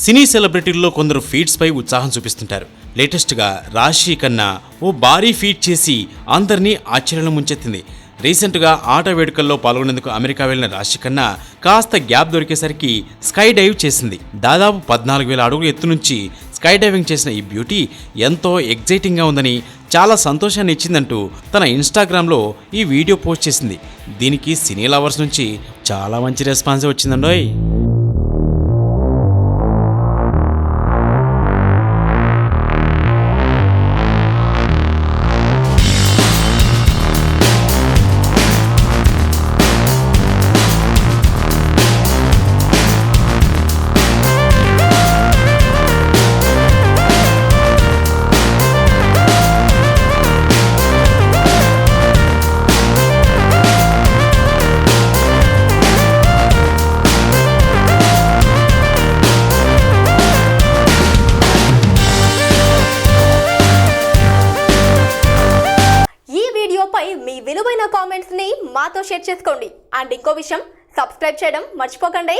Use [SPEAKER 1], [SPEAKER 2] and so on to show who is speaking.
[SPEAKER 1] సినీ సెలబ్రిటీల్లో కొందరు ఫీట్స్ పై ఉత్సాహం చూపిస్తుంటారు. లేటెస్ట్ గా రాశి ఖన్నా ఓ భారీ ఫీట్ చేసి అందరినీ ఆశ్చర్యంలో ముంచెత్తింది. రీసెంట్ గా ఆట వేడుకల్లో పాల్గొనేందుకు అమెరికా వెళ్లిన రాశి ఖన్నా కాస్త గ్యాప్ దొరికేసరికి స్కై డైవ్ చేసింది. దాదాపు 14,000 అడుగుల ఎత్తు నుంచి స్కై డైవింగ్ చేసిన ఈ బ్యూటీ ఎంతో ఎగ్జైటింగ్ గా ఉందని, చాలా సంతోషాన్ని ఇచ్చిందంటూ తన ఇన్స్టాగ్రామ్లో ఈ వీడియో పోస్ట్ చేసింది. దీనికి సినీ లవర్స్ నుంచి చాలా మంచి రెస్పాన్స్ వచ్చిందండోయ్.
[SPEAKER 2] మీ విలువైన కామెంట్స్ ని మాతో షేర్ చేసుకోండి. అండ్ ఇంకో విషయం, సబ్స్క్రైబ్ చేయడం మర్చిపోకండి.